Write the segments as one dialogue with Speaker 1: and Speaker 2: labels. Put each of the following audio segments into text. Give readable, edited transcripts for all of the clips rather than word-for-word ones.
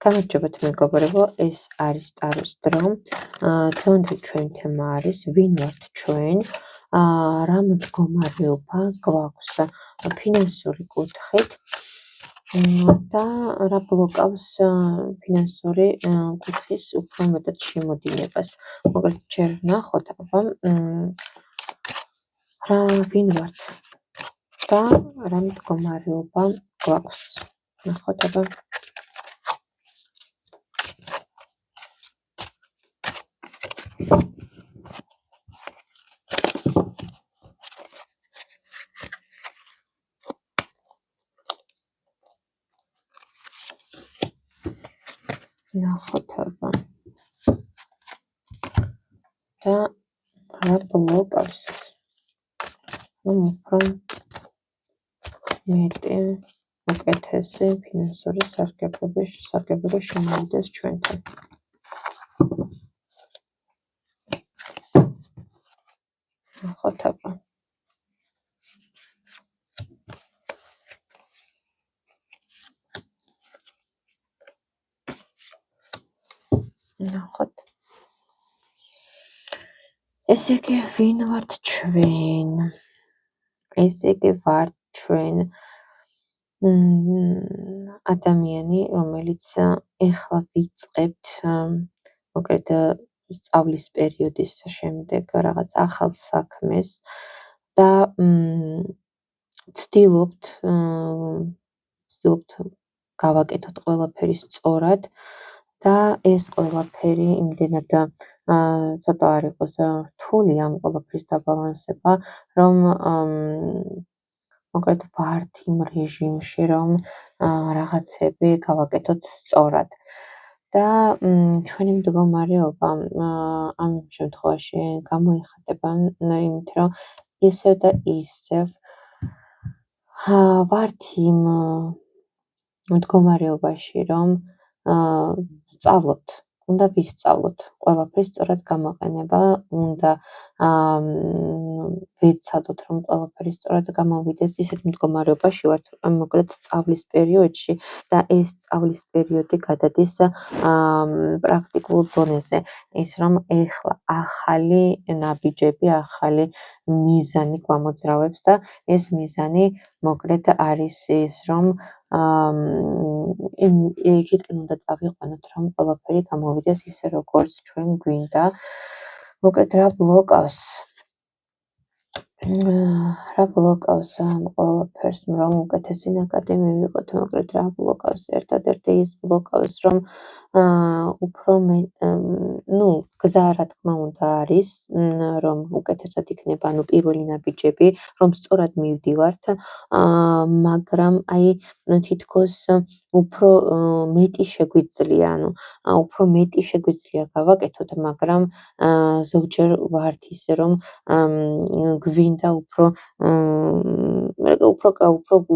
Speaker 1: გამარჯობათ მეგობრებო, ეს არის ტაროს დრო. დღევანდელი ჩვენი თემა არის ვინ ვართ ჩვენ, რა მდგომარეობა გვაქვს ფინანსური კუთხით და რა ბლოკავს ფინანსური კუთხის უფრო მეტად შემოდინებას. მოკლედ ჯერ ნახოთ აბა ვინ ვართ და რა მდგომარეობა გვაქვს. ნახოთ აბა და რა ბლოკავს უფრო მეტი უკეთესი ფინანსური სარგებლობა შემოვიდეს ჩვენთან. ნახოთ აბა ნახოთ. ესე იგი ვინ ვართ ჩვენ? ესე იგი ვართ ჩვენ ადამიანი, რომელიც ეხლა ვიწყებთ მოკლედ სწავლის პერიოდის შემდეგ რაღაც ახალ საქმეს და ვცდილობთ გავაკეთოთ ყველაფერი სწორად და ეს ყველაფერი იმდენად ცოტა არ იყოს რთული ამ ყველაფრის დაბალანსება, რომ მოკლედ ვართ იმ რეჟიმში, რომ რაღაცები გავაკეთოთ სწორად. და ჩვენი მდგომარეობა ამ შემთხვევაში გამოიხატება იმით, რომ ისევ და ისევ ვართ იმ მდგომარეობაში, რომ ვსწავლობთ, უნდა ვისწავლოთ ყველაფრის სწორად გამოყენება, უნდა ვეცადოთ, რომ ყველაფერი სწორად გამოვიდეს. ისეთ მდგომარეობაში ვართ, მოკლედ სწავლის პერიოდში და ეს სწავლის პერიოდი გადადის პრაქტიკულ დონეზე. ის რომ ეხლა ახალი ნაბიჯები, ახალი მიზანი გვამოძრავებს და ეს მიზანი მოკლედ არის ის, რომ იქითკენ უნდა წავიყვანოთ, რომ ყველაფერი გამოვიდეს ისე, როგორც ჩვენ გვინდა. მოკლედ რა ბლოკავს ამ ყველაფერს, რომ უკეთესი ნაკადი მივიღოთ, მოკლედ რა ბლოკავს? ერთადერთი ის ბლოკავს, რომ უფრო გზა რა თქმა უნდა არის, რომ უკეთესად იქნება, პირველი ნაბიჯები, რომ სწორად მივდივართ, მაგრამ თითქოს უფრო მეტი შეგვიძლია, უფრო მეტი შეგვიძლია გავაკეთოთ, მაგრამ ზოგჯერ ვართ ისე, რომ გვინდა უფრო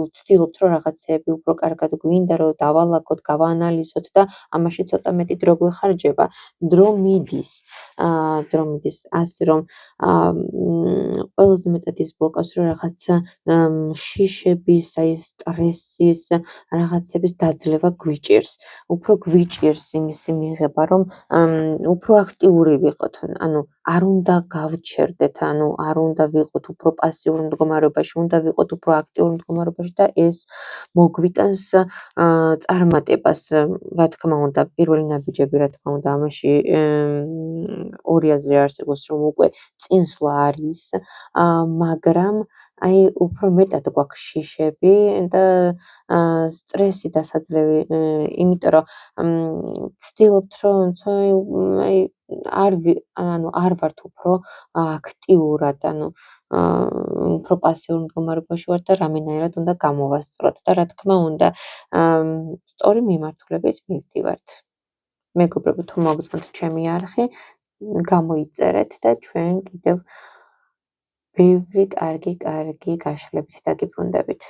Speaker 1: ვცდილობთ, რომ რაღაცეები უფრო კარგად გვინდა, რომ დავალაგოთ, გავაანალიზოთ და ამაში ცოტა მეტი დრო გვეხარჯება. დრო მიდის, ასე რომ ყველაზე მეტად ის ბლოკავს, რომ რაღაცა შიშების, სტრესის, რაღაცების დაძლევა გვიჭირს. უფრო გვიჭირს იმისი მიღება, რომ უფრო აქტიური ვიყოთ, არ უნდა გავჩერდეთ, არ უნდა ვიყოთ უფრო პასიურ მდგომარეობაში, უნდა ვიყოთ უფრო აქტიურ მდგომარეობაში და ეს მოგვიტანს წარმატებას. რა თქმა უნდა, პირველი ნაბიჯები, რა თქმა უნდა, ამაში ორი აზრი არსებობს, რომ უკვე წინსვლა არის, მაგრამ უფრო მეტად გვაქვს შიშები და სტრესი დასაძლევი, იმიტომ რომ ვცდილობთ, რომ არ ვართ უფრო აქტიურად, უფრო პასიურ მდგომარეობაში ვართ და რამენაირად უნდა გამოვასწროთ და რა თქმა უნდა, სწორი მიმართულებით მივდივართ. მეგობრებო, თუ მოგწონთ ჩემი არხი, გამოიწერეთ და ჩვენ კიდევ ბევრი კარგი გაშლებით დაგიბრუნდებით.